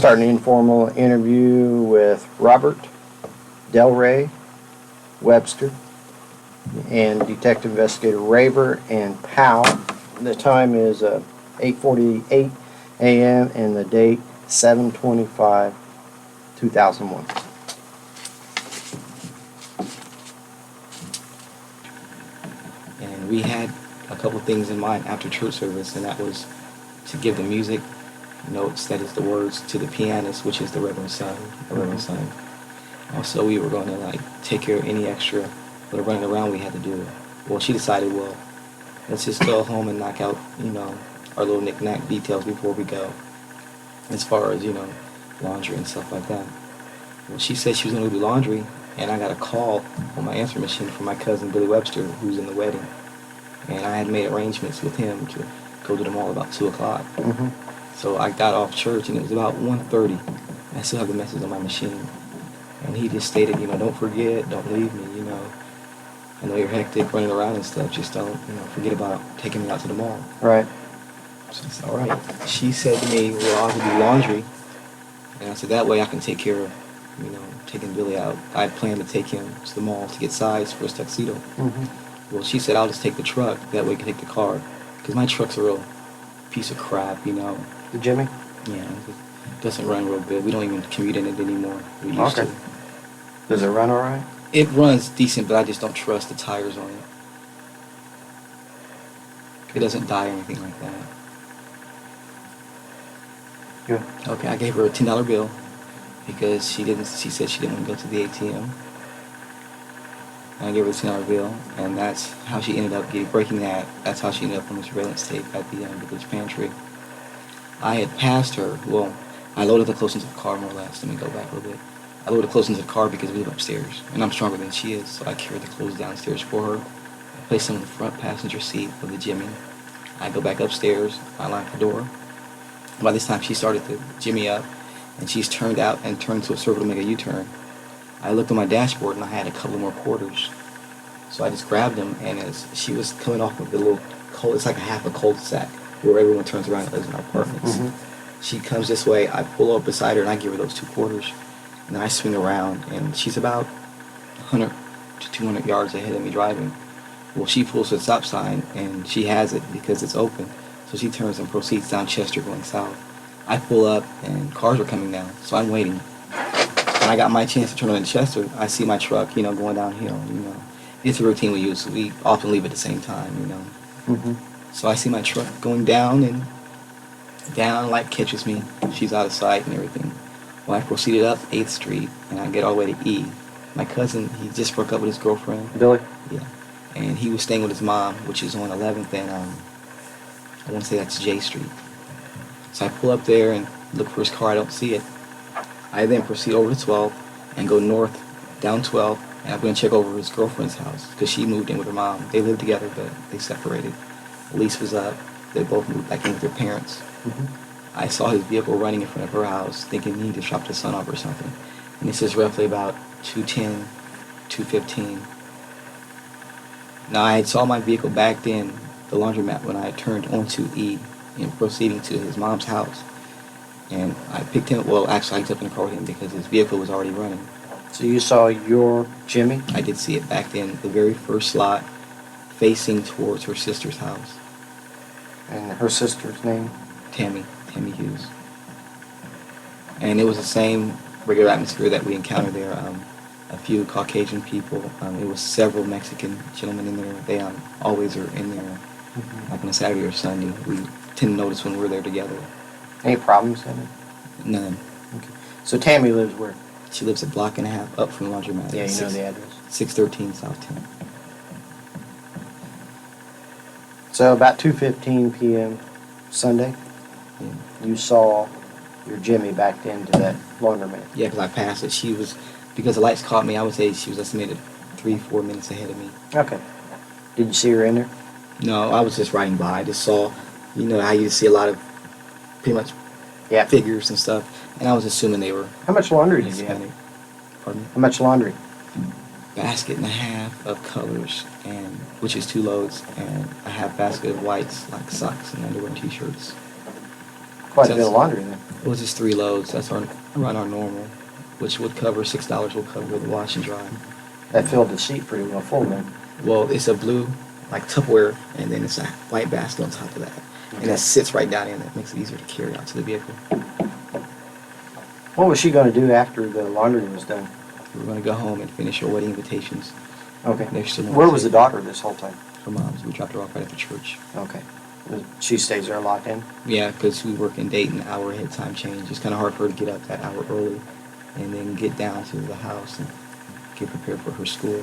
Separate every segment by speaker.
Speaker 1: start an informal interview with Robert Del Rey Webster and Detective Investigator Raver and Powell. The time is 8:48 a.m. and the date 7/25/2001.
Speaker 2: And we had a couple things in mind after church service, and that was to give the music notes, that is the words, to the pianist, which is the Reverend Son. Also, we were going to take care of any extra little running around we had to do. Well, she decided, well, let's just go home and knock out, our little knick-knack details before we go, as far as, laundry and stuff like that. Well, she said she was going to do laundry, and I got a call on my answering machine from my cousin Billy Webster, who's in the wedding. And I had made arrangements with him to go to the mall about 2 o'clock. So I got off church, and it was about 1:30. I still have the message on my machine. And he just stated, don't forget, don't leave me, I know you're hectic running around and stuff, just don't, forget about taking me out to the mall.
Speaker 1: Right.
Speaker 2: So I said, all right. She said to me, well, I'll do laundry. And I said, that way I can take care of, taking Billy out. I planned to take him to the mall to get size for his tuxedo. Well, she said, I'll just take the truck, that way you can take the car. Because my truck's a real piece of crap,
Speaker 1: The Jimmy?
Speaker 2: Yeah, it doesn't run real good. We don't even commute in it anymore. We used to.
Speaker 1: Does it run all right?
Speaker 2: It runs decent, but I just don't trust the tires on it. It doesn't die or anything like that.
Speaker 1: Good.
Speaker 2: Okay, I gave her a $10 bill because she said she didn't want to go to the ATM. And I gave her a $10 bill, and that's how she ended up breaking that. That's how she ended up on the surveillance tape at the village pantry. I had passed her. Well, I loaded the clothes into the car, more or less. Let me go back a little bit. I loaded the clothes into the car because we live upstairs, and I'm stronger than she is, so I carried the clothes downstairs for her. I placed them in the front passenger seat of the Jimmy. I go back upstairs. I lock the door. By this time, she started to Jimmy up, and she's turned out and turned to a circle to make a U-turn. I looked on my dashboard, and I had a couple more quarters. So I just grabbed them, and as she was coming off of the little it's like a half a cul-de-sac where everyone turns around and lives in our apartments. She comes this way, I pull up beside her, and I give her those 2 quarters. And then I swing around, and she's about 100 to 200 yards ahead of me driving. Well, she pulls to the stop sign, and she has it because it's open. So she turns and proceeds down Chester going south. I pull up, and cars are coming down, so I'm waiting. When I got my chance to turn on Chester, I see my truck, going downhill, It's a routine we use. We often leave at the same time, So I see my truck going down, and down, light catches me. She's out of sight and everything. Well, I proceeded up 8th Street, and I get all the way to E. My cousin, he just broke up with his girlfriend.
Speaker 1: Billy?
Speaker 2: Yeah. And he was staying with his mom, which is on 11th and, I want to say that's J Street. So I pull up there and look for his car. I don't see it. I then proceed over to 12th and go north down 12th, and I'm going to check over his girlfriend's house because she moved in with her mom. They lived together, but they separated. The lease was up. They both moved back in with their parents. I saw his vehicle running in front of her house, thinking he just dropped his son off or something. And this is roughly about 2:10, 2:15. Now, I had saw my vehicle backed in the laundromat when I turned onto E and proceeding to his mom's house. And I picked him, well, actually, I jumped in the car with him because his vehicle was already running.
Speaker 1: So you saw your Jimmy?
Speaker 2: I did see it backed in the very first slot, facing towards her sister's house.
Speaker 1: And her sister's name?
Speaker 2: Tammy Hughes. And it was the same regular atmosphere that we encountered there. A few Caucasian people. It was several Mexican gentlemen in there. They always are in there, like on a Saturday or Sunday. We tend to notice when we're there together.
Speaker 1: Any problems in it?
Speaker 2: None.
Speaker 1: Okay. So Tammy lives where?
Speaker 2: She lives a block and a half up from the laundromat.
Speaker 1: Yeah, you know the address.
Speaker 2: 613 South 10.
Speaker 1: So about 2:15 p.m. Sunday, you saw your Jimmy backed into that laundromat.
Speaker 2: Yeah, because I passed it. Because the lights caught me, I would say she was estimated 3-4 minutes ahead of me.
Speaker 1: Okay. Did you see her in there?
Speaker 2: No, I was just riding by. I just saw, how you see a lot of pretty much figures and stuff, and I was assuming they were.
Speaker 1: How much laundry did you have?
Speaker 2: Pardon me?
Speaker 1: How much laundry?
Speaker 2: Basket and a half of colors, which is 2 loads, and a half basket of whites, like socks and underwear and t-shirts.
Speaker 1: Quite a bit of laundry then.
Speaker 2: It was just 3 loads. That's around our normal, which would cover $6 will cover the wash and dry.
Speaker 1: That filled the seat pretty well full then.
Speaker 2: Well, it's a blue, like Tupperware, and then it's a white basket on top of that. And that sits right down in it. Makes it easier to carry out to the vehicle.
Speaker 1: What was she going to do after the laundry was done?
Speaker 2: We were going to go home and finish our wedding invitations.
Speaker 1: Okay.
Speaker 2: There's some more
Speaker 1: Where
Speaker 2: to
Speaker 1: was
Speaker 2: say.
Speaker 1: the daughter this whole time?
Speaker 2: Her mom's. We dropped her off right at the church.
Speaker 1: Okay. She stays there a lot then?
Speaker 2: Yeah, because we work in Dayton, hour ahead time change. It's kind of hard for her to get up that hour early and then get down to the house and get prepared for her school.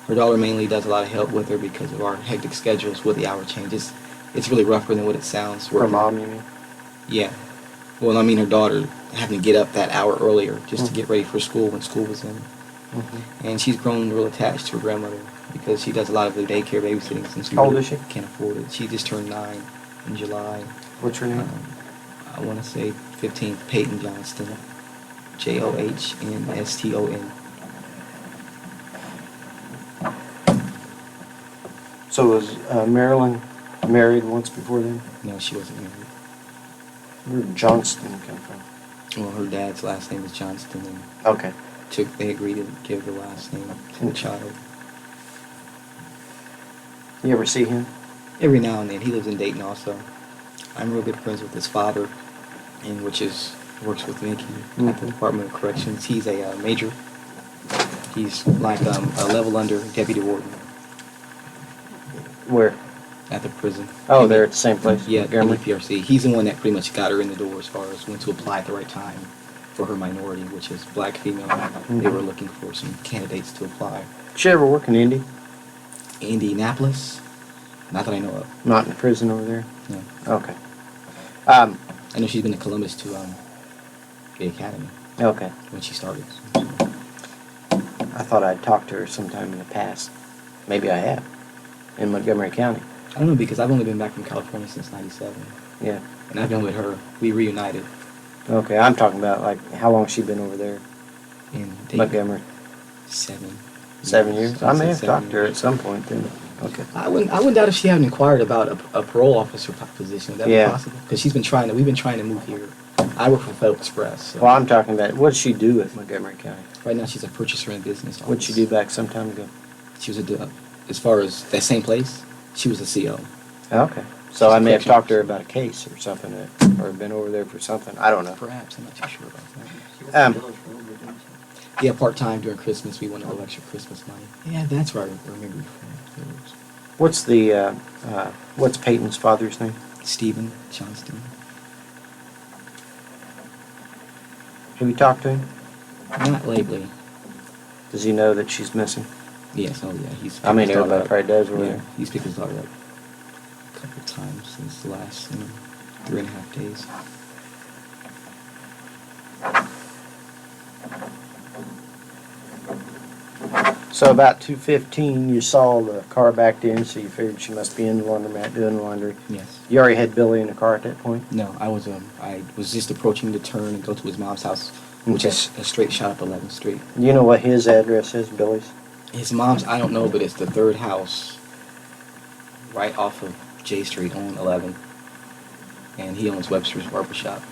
Speaker 2: Her daughter mainly does a lot of help with her because of our hectic schedules with the hour changes. It's really rougher than what it sounds.
Speaker 1: Her mom, you mean?
Speaker 2: Yeah. Well, I mean her daughter having to get up that hour earlier just to get ready for school when school was in.
Speaker 1: Mm-hmm.
Speaker 2: And she's grown real attached to her grandmother because she does a lot of the daycare babysitting since we
Speaker 1: How old
Speaker 2: really
Speaker 1: is she?
Speaker 2: can't afford it. She just turned 9 in July.
Speaker 1: What's her name?
Speaker 2: I want to say 15th, Peyton Johnston. Johnston.
Speaker 1: So was Marilyn married once before then?
Speaker 2: No, she wasn't married.
Speaker 1: Where did Johnston come from?
Speaker 2: Well, her dad's last name is Johnston, and
Speaker 1: Okay.
Speaker 2: they agreed to give the last name to the child.
Speaker 1: You ever see him?
Speaker 2: Every now and then. He lives in Dayton also. I'm real good friends with his father, and works with Niqui at the Department of Corrections. He's a major. He's like a level under deputy warden
Speaker 1: Where?
Speaker 2: at the prison.
Speaker 1: Oh, they're at the same place?
Speaker 2: Yeah,
Speaker 1: Montgomery?
Speaker 2: PRC. He's the one that pretty much got her in the door as far as when to apply at the right time for her minority, which is black female. They were looking for some candidates to apply.
Speaker 1: Did she ever work in Indy?
Speaker 2: Indianapolis? Not that I know of.
Speaker 1: Not in the prison over there?
Speaker 2: No.
Speaker 1: Okay.
Speaker 2: I know she's been to Columbus to the academy
Speaker 1: Okay.
Speaker 2: when she started.
Speaker 1: I thought I'd talked to her sometime in the past. Maybe I have. In Montgomery County.
Speaker 2: I don't know because I've only been back from California since '97,
Speaker 1: Yeah.
Speaker 2: and I've been with her. We reunited
Speaker 1: Okay, I'm talking about like how long she been over there?
Speaker 2: in Dayton.
Speaker 1: Montgomery.
Speaker 2: 7
Speaker 1: 7 years? I may have
Speaker 2: 7
Speaker 1: talked to her at
Speaker 2: years.
Speaker 1: some point then. Okay.
Speaker 2: I wouldn't doubt if she hadn't inquired about a parole officer position. Would that
Speaker 1: Yeah.
Speaker 2: be possible? Because we've been trying to move here. I work for Federal Express. So
Speaker 1: Well, I'm talking about, what did she do at Montgomery County?
Speaker 2: right now she's a purchaser in business.
Speaker 1: What did she do back some time ago?
Speaker 2: She was as far as that same place, she was a CO.
Speaker 1: Okay. So
Speaker 2: She's
Speaker 1: I
Speaker 2: a
Speaker 1: may have
Speaker 2: correctional
Speaker 1: talked to her about a case or something, or been over there for something. I don't know.
Speaker 2: Perhaps, I'm not too sure about that.
Speaker 1: Um,
Speaker 2: Yeah, part-time during Christmas, we wanted a little extra Christmas money. Yeah, that's where I remember you from.
Speaker 1: What's Peyton's father's name?
Speaker 2: Stephen Johnston.
Speaker 1: Have you talked to him?
Speaker 2: Not lately.
Speaker 1: Does he know that she's missing?
Speaker 2: Yes, oh yeah, he's
Speaker 1: I mean,
Speaker 2: picked his daughter
Speaker 1: everybody
Speaker 2: up.
Speaker 1: probably does over
Speaker 2: Yeah,
Speaker 1: there.
Speaker 2: he's picked his daughter up a couple of times since the last 3.5 days.
Speaker 1: So about 2:15, you saw the car backed in, so you figured she must be in the laundromat doing laundry.
Speaker 2: Yes.
Speaker 1: You already had Billy in the car at that point?
Speaker 2: No, I was just approaching the turn and go to his mom's house, which
Speaker 1: Okay.
Speaker 2: is a straight shot up 11th Street.
Speaker 1: Do you know what his address is, Billy's?
Speaker 2: His mom's, I don't know, but it's the third house right off of J Street on 11th. And he owns Webster's Barbershop.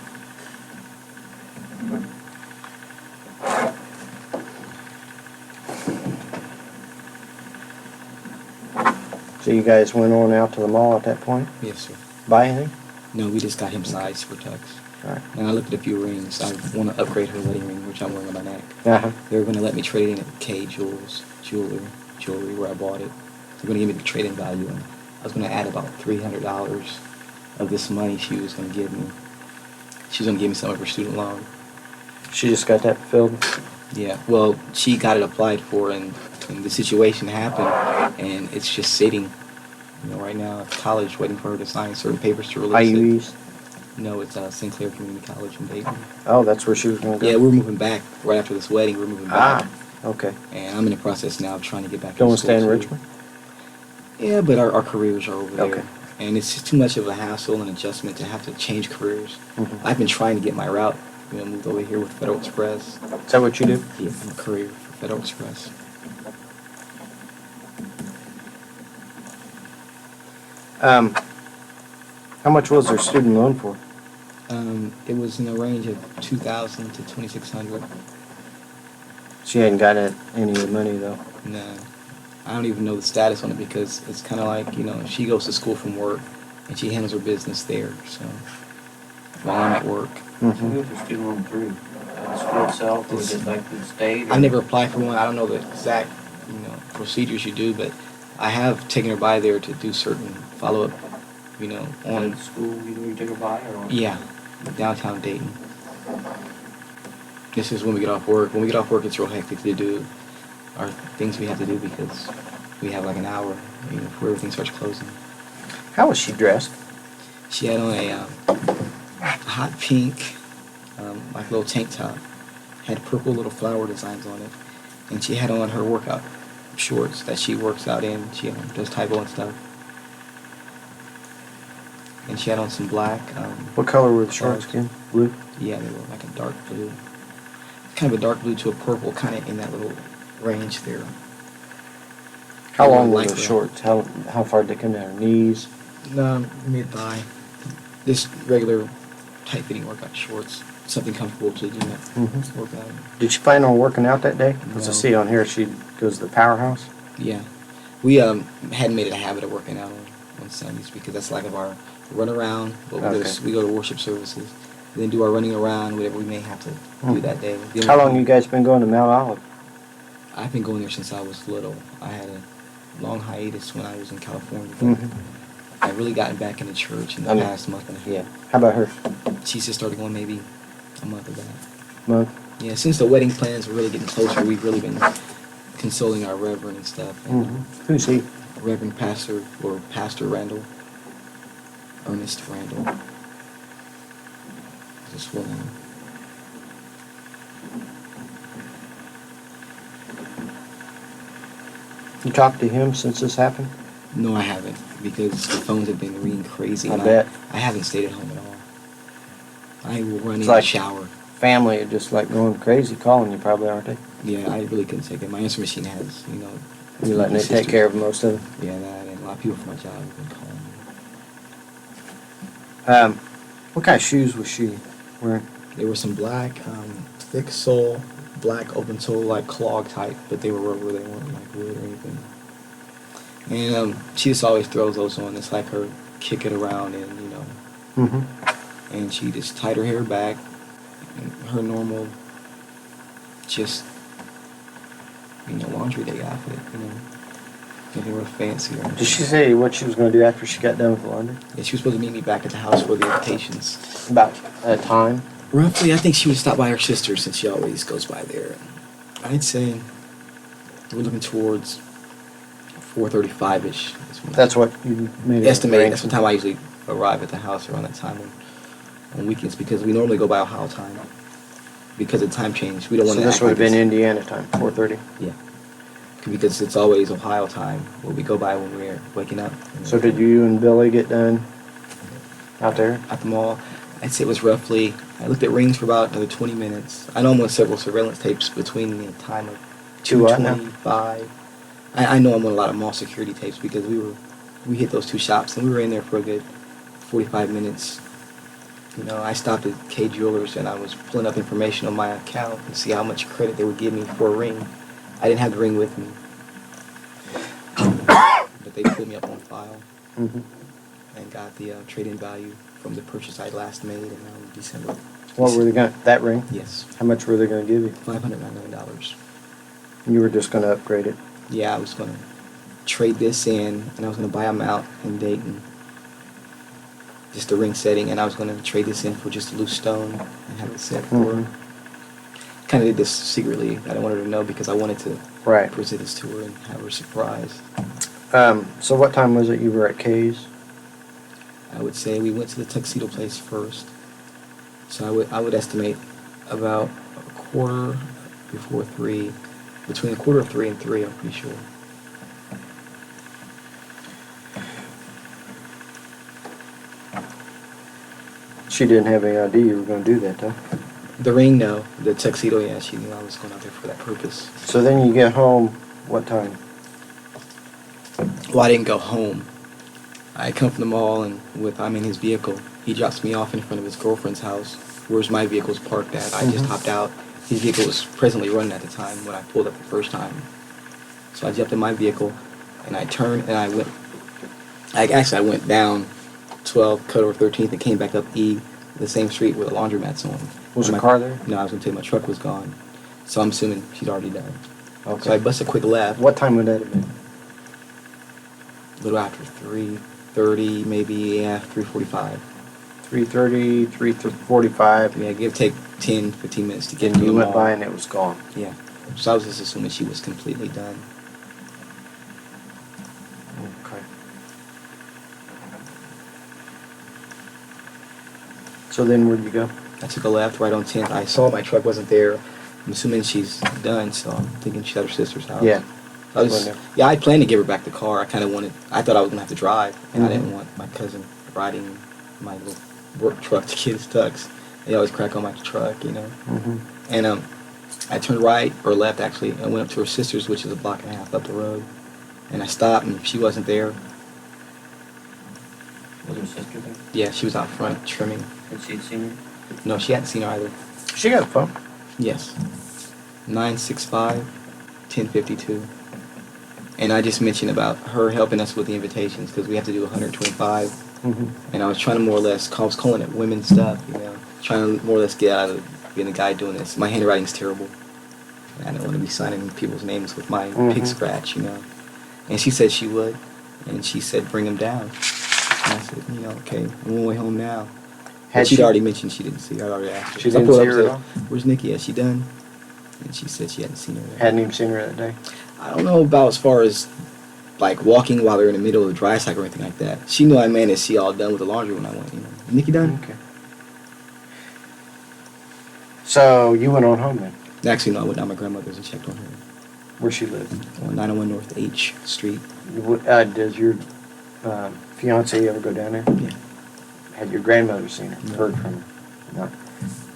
Speaker 1: So you guys went on out to the mall at that point?
Speaker 2: Yes, sir.
Speaker 1: Buy anything?
Speaker 2: No, we just got him size for tux.
Speaker 1: All right.
Speaker 2: And I looked at a few rings. I want to upgrade her wedding ring, which I'm wearing on my neck.
Speaker 1: Uh-huh.
Speaker 2: They were going to let me trade in at K Jewelry, where I bought it. They're going to give me the trade-in value, and I was going to add about $300 of this money she was going to give me. She was going to give me some of her student loan.
Speaker 1: She just got that filled?
Speaker 2: Yeah, well, she got it applied for, and the situation happened, and it's just sitting, right now at college, waiting for her to sign certain papers to release it.
Speaker 1: IUEs?
Speaker 2: No, it's Sinclair Community College in Dayton.
Speaker 1: Oh, that's where she was going to go?
Speaker 2: Yeah, we're moving back right after this wedding. We're moving back.
Speaker 1: Okay.
Speaker 2: And I'm in the process now of trying to get back.
Speaker 1: Don't
Speaker 2: into
Speaker 1: want to stay in
Speaker 2: school, too.
Speaker 1: Richmond?
Speaker 2: Yeah, but our careers are over there.
Speaker 1: Okay.
Speaker 2: And it's just too much of a hassle and adjustment to have to change careers.
Speaker 1: Mhm.
Speaker 2: I've been trying to get my route, moved over here with Federal Express.
Speaker 1: Is that what you do?
Speaker 2: Yeah, I'm a courier for Federal Express.
Speaker 1: How much was their student loan for?
Speaker 2: It was in the range of 2,000 to 2,600.
Speaker 1: She hadn't got any of the money though.
Speaker 2: No, I don't even know the status on it because it's kind of like, she goes to school from work and she handles her business there. So while I'm at work,
Speaker 3: So who's the student loan through? The school itself, or is it like the state?
Speaker 2: I never applied for one. I don't know the exact, procedures you do, but I have taken her by there to do certain follow-up,
Speaker 3: On
Speaker 2: on,
Speaker 3: the school you take her by, or?
Speaker 2: yeah, downtown Dayton. This is when we get off work. When we get off work, it's real hectic to do our things we have to do because we have like an hour, before everything starts closing.
Speaker 1: How was she dressed?
Speaker 2: She had on a hot pink, like little tank top, had purple little flower designs on it, and she had on her workout shorts that she works out in. She does Taekwondo and stuff, and she had on some black.
Speaker 1: What color were the shorts again? Blue?
Speaker 2: Yeah, they were like a dark blue, kind of a dark blue to a purple, kind of in that little range there.
Speaker 1: How
Speaker 2: They were
Speaker 1: long were the
Speaker 2: lycra.
Speaker 1: shorts? How far did they come down? Her knees?
Speaker 2: Mid thigh. Just regular tight fitting workout shorts. Something comfortable to work out.
Speaker 1: Did she plan on working out that day? Because I
Speaker 2: No.
Speaker 1: see on here she goes to the powerhouse.
Speaker 2: Yeah, we hadn't made it a habit of working out on Sundays because that's like our run around. But we go to worship services, then do our running around, whatever we may have to do that day. Then
Speaker 1: How long you guys been going to Mount Olive?
Speaker 2: I've been going there since I was little. I had a long hiatus when I was in California. But
Speaker 1: Mhm.
Speaker 2: I've really gotten back into church in the past month and a half.
Speaker 1: Yeah. How about her?
Speaker 2: She's just started going maybe a month ago.
Speaker 1: Month?
Speaker 2: Yeah, since the wedding plans were really getting closer, we've really been consulting our reverend and stuff. And,
Speaker 1: Who's he?
Speaker 2: Reverend Pastor or Pastor Randall, Ernest Randall. Just full name.
Speaker 1: You talked to him since this happened?
Speaker 2: No, I haven't because the phones have been ringing crazy.
Speaker 1: I
Speaker 2: and
Speaker 1: bet.
Speaker 2: I haven't stayed at home at all. I will run in
Speaker 1: It's
Speaker 2: the
Speaker 1: like-
Speaker 2: shower.
Speaker 1: Family are just like going crazy calling you probably, aren't they?
Speaker 2: Yeah, I really couldn't take it. My answer machine has,
Speaker 1: You letting it take care of most of them?
Speaker 2: Yeah, that and a lot of people from my job have been calling me.
Speaker 1: What kind of shoes was she wearing?
Speaker 2: There were some black, thick sole, black open toe, like clog type, but they were rubber. They weren't like wood or anything. And she just always throws those on. It's like her kick it around and
Speaker 1: Mm-hmm.
Speaker 2: and she just tied her hair back, and her normal, just laundry day outfit. Nothing real fancy or anything.
Speaker 1: Did she say what she was going to do after she got done with the laundry?
Speaker 2: Yeah, she was supposed to meet me back at the house for the invitations.
Speaker 1: About a time?
Speaker 2: Roughly, I think she would stop by her sister since she always goes by there. I'd say we're looking towards 4:35-ish.
Speaker 1: That's what you made
Speaker 2: Estimate. That's the time I usually arrive at the house around that time on weekends because we normally go by Ohio time because of time change. We don't
Speaker 1: So
Speaker 2: want to.
Speaker 1: this would have been Indiana time, 4:30.
Speaker 2: Yeah, because it's always Ohio time where we go by when we're waking up.
Speaker 1: So did you and Billy get done out there?
Speaker 2: At the mall? I'd say it was roughly. I looked at rings for about another 20 minutes. I know I'm on several surveillance tapes between the time of
Speaker 1: Two what now?
Speaker 2: 2:25. I know I'm on a lot of mall security tapes because we hit those two shops and we were in there for a good 45 minutes. I stopped at K Jewelers and I was pulling up information on my account to see how much credit they would give me for a ring. I didn't have the ring with me, but they pulled me up on file
Speaker 1: Mm-hmm.
Speaker 2: and got the trade-in value from the purchase I last made in December.
Speaker 1: What were they going to, that ring?
Speaker 2: Yes,
Speaker 1: How much were they going to give you?
Speaker 2: $599.
Speaker 1: And you were just going to upgrade it.
Speaker 2: Yeah, I was going to trade this in, and I was going to buy them out in Dayton. Just a ring setting, and I was going to trade this in for just a loose stone and have it set for
Speaker 1: Mhm.
Speaker 2: her. Kind of did this secretly. I didn't want her to know because I wanted to
Speaker 1: Right.
Speaker 2: present this to her and have her surprised.
Speaker 1: So what time was it you were at K's?
Speaker 2: I would say we went to the tuxedo place first. So I would estimate about a quarter before 3, between a quarter of 3 and 3, I'm pretty sure.
Speaker 1: She didn't have any idea you were going to do that, though.
Speaker 2: The ring, no. The tuxedo, yeah, she knew I was going out there for that purpose.
Speaker 1: So then you get home, what time?
Speaker 2: Well, I didn't go home. I come from the mall, and I'm in his vehicle. He drops me off in front of his girlfriend's house, where's my vehicle's parked at. I just hopped out. His vehicle was presently running at the time when I pulled up the first time. So I jumped in my vehicle, and I turned, and I went down 12, cut over 13th, and came back up E, the same street where the laundromat's on.
Speaker 1: Was the car there?
Speaker 2: No, I was going to tell you my truck was gone. So I'm assuming she's already done.
Speaker 1: Okay.
Speaker 2: So I bust a quick left.
Speaker 1: What time would that have been?
Speaker 2: A little after 3:30, maybe, yeah, 3:45.
Speaker 1: 3:30, 3:45.
Speaker 2: Yeah, give or take 10, 15 minutes to get
Speaker 1: And
Speaker 2: to the
Speaker 1: you went
Speaker 2: mall.
Speaker 1: by and it was gone.
Speaker 2: Yeah. So I was just assuming she was completely done.
Speaker 1: Okay. So then where'd you go?
Speaker 2: I took a left right on 10th. I saw my truck wasn't there. I'm assuming she's done, so I'm thinking she's at her sister's house.
Speaker 1: Yeah.
Speaker 2: I I planned to give her back the car. I thought I was going to have to drive, and I
Speaker 1: Mhm.
Speaker 2: didn't want my cousin riding my little work truck to get his tux. They always crack on my truck, you know.
Speaker 1: Mm-hmm.
Speaker 2: And I turned right, or left actually, and went up to her sister's, which is a block and a half up the road. And I stopped, and she wasn't there.
Speaker 3: Was her sister there?
Speaker 2: Yeah, she was out front trimming.
Speaker 3: Had she seen her?
Speaker 2: No, she hadn't seen her either.
Speaker 1: She got a phone.
Speaker 2: Yes. 965-1052. And I just mentioned about her helping us with the invitations because we have to do 125.
Speaker 1: Mm-hmm.
Speaker 2: And I was trying to more or less, I was calling it women's stuff, you know, trying to more or less get out of being a guy doing this. My handwriting's terrible. And I don't want to be signing people's names with my pig scratch, you know. And she said she would. And she said, bring him down. And I said, you know, okay, I'm on my way home now.
Speaker 1: Had
Speaker 2: She'd
Speaker 1: she-
Speaker 2: already mentioned she didn't see her. I already asked her.
Speaker 1: She
Speaker 2: So I
Speaker 1: didn't
Speaker 2: pulled
Speaker 1: see
Speaker 2: up
Speaker 1: her
Speaker 2: and
Speaker 1: at all?
Speaker 2: said, where's Nikki? Has she done? And she said she hadn't seen her there.
Speaker 1: Hadn't even seen her that day.
Speaker 2: I don't know about as far as like walking while they're in the middle of the dry cycle or anything like that. She knew I managed to see all done with the laundry when I went, you know. Nikki done?
Speaker 1: Okay. So you went on home then?
Speaker 2: Actually, no, I went down to my grandmother's and checked on her.
Speaker 1: Where she lived?
Speaker 2: On 901 North H Street.
Speaker 1: Does your fiance ever go down there?
Speaker 2: Yeah.
Speaker 1: Had your grandmother seen her?
Speaker 2: No.
Speaker 1: Heard from her? No.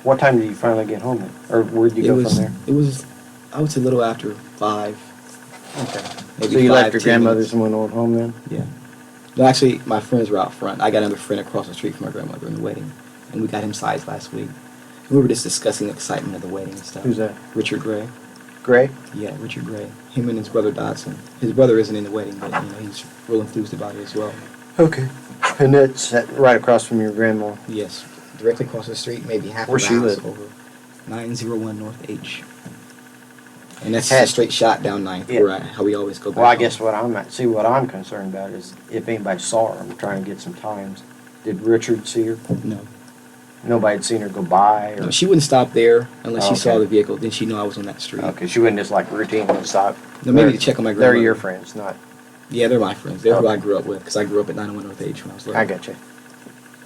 Speaker 1: What time did you finally get home then? Or where'd you go from there?
Speaker 2: It was, I would say a little after 5.
Speaker 1: Okay.
Speaker 2: Maybe
Speaker 1: So you
Speaker 2: 5,
Speaker 1: left your
Speaker 2: 10
Speaker 1: grandmother's
Speaker 2: minutes.
Speaker 1: and went on home then?
Speaker 2: Yeah. No, actually, my friends were out front. I got another friend across the street from my grandmother in the wedding. And we got him sized last week. And we were just discussing the excitement of the wedding and stuff.
Speaker 1: Who's that?
Speaker 2: Richard Gray.
Speaker 1: Gray?
Speaker 2: Yeah, Richard Gray. Him and his brother Dodson. His brother isn't in the wedding, but you know he's real enthused about it as well.
Speaker 1: Okay. And that's right across from your grandma.
Speaker 2: Yes, directly across the street, maybe half
Speaker 1: Where
Speaker 2: a
Speaker 1: she
Speaker 2: mile
Speaker 1: live?
Speaker 2: over. 901 North H. And that's
Speaker 1: Had-
Speaker 2: a straight shot down 9th,
Speaker 1: Yeah.
Speaker 2: how we always go back.
Speaker 1: Well, I
Speaker 2: home.
Speaker 1: guess what I'm concerned about is if anybody saw her. I'm trying to get some times. Did Richard see her?
Speaker 2: No.
Speaker 1: Nobody had seen her go by? Or,
Speaker 2: No, she wouldn't stop there unless she saw
Speaker 1: Okay.
Speaker 2: the vehicle. Then she'd know I was on that street.
Speaker 1: Okay, she wouldn't just like routinely stop.
Speaker 2: No, maybe to check on my
Speaker 1: They're
Speaker 2: grandmother.
Speaker 1: your friends, not.
Speaker 2: Yeah, they're my friends. They're who
Speaker 1: Okay.
Speaker 2: I grew up with because I grew up at 901 North H when I was little.
Speaker 1: I got you.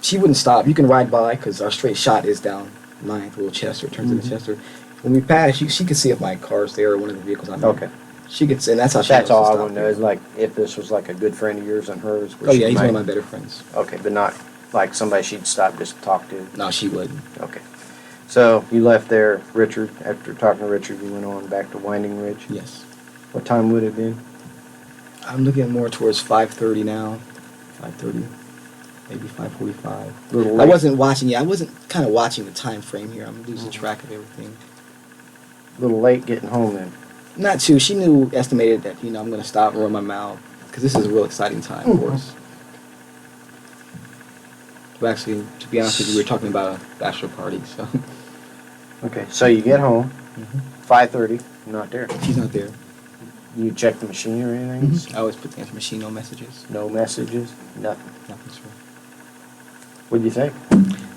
Speaker 2: She wouldn't stop. You can ride by because our straight shot is down 9th, little Chester, turns into
Speaker 1: Mhm.
Speaker 2: Chester. When we pass, she can see if my car's there or one of the vehicles I'm in.
Speaker 1: Okay.
Speaker 2: She gets, and that's how she
Speaker 1: That's
Speaker 2: knows to
Speaker 1: all I
Speaker 2: stop
Speaker 1: want to know
Speaker 2: there.
Speaker 1: is like if this was like a good friend of yours and hers.
Speaker 2: Oh yeah, he's one of my better friends.
Speaker 1: Okay, but not like somebody she'd stop just to talk to.
Speaker 2: No, she wouldn't.
Speaker 1: Okay. So you left there, Richard. After talking to Richard, you went on back to Winding Ridge.
Speaker 2: Yes.
Speaker 1: What time would it have been?
Speaker 2: I'm looking more towards 5:30 now. 5:30, maybe 5:45.
Speaker 1: A little
Speaker 2: I
Speaker 1: late.
Speaker 2: wasn't watching. Yeah, I wasn't kind of watching the time frame here. I'm losing track of everything.
Speaker 1: A little late getting home then.
Speaker 2: Not too. She knew, estimated that I'm gonna stop and run my mouth because this is a real exciting time for us. But actually, to be honest with you, we were talking about a bachelor party, so
Speaker 1: Okay, so you get home, 5:30. Not there.
Speaker 2: she's not there.
Speaker 1: You check the machine or anything?
Speaker 2: I always put the answer machine, no messages.
Speaker 1: No messages. Nothing.
Speaker 2: Nothing's wrong.
Speaker 1: What do you think?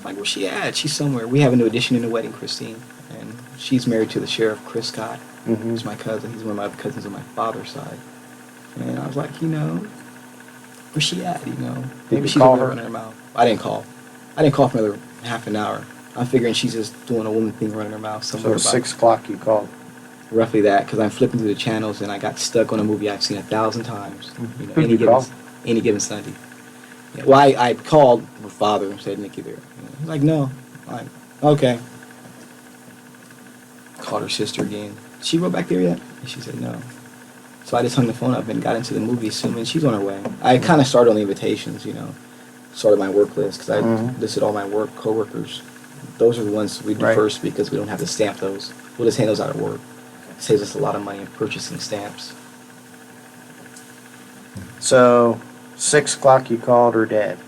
Speaker 2: Like, where's she at? She's somewhere. We have a new addition in the wedding, Christine, and she's married to the sheriff, Chris Scott.
Speaker 1: Mm-hmm.
Speaker 2: He's my cousin. He's one of my cousins on my father's side. And I was like, where's she at? Maybe
Speaker 1: you
Speaker 2: she's
Speaker 1: call
Speaker 2: over
Speaker 1: her?
Speaker 2: running her mouth. I didn't call. I didn't call for another half an hour. I'm figuring she's just doing a woman thing, running her mouth somewhere.
Speaker 1: So
Speaker 2: about
Speaker 1: 6 o'clock you called.
Speaker 2: roughly that, because I'm flipping through the channels and I got stuck on a movie I've seen 1,000 times.
Speaker 1: Who'd you call?
Speaker 2: Any given Sunday. Yeah, well, I called her father and said, Nikki there. He's like, no. I'm like, okay. Called her sister again. She wrote back there yet? And she said no. So I just hung the phone up and got into the movie, assuming she's on her way. I kind of started on the invitations, you know, started my work list because I listed all my coworkers. Those are the ones we do
Speaker 1: Right.
Speaker 2: first because we don't have to stamp those. We'll just hand those out at work. It saves us a lot of money in purchasing stamps.
Speaker 1: So, 6 o'clock you called her dad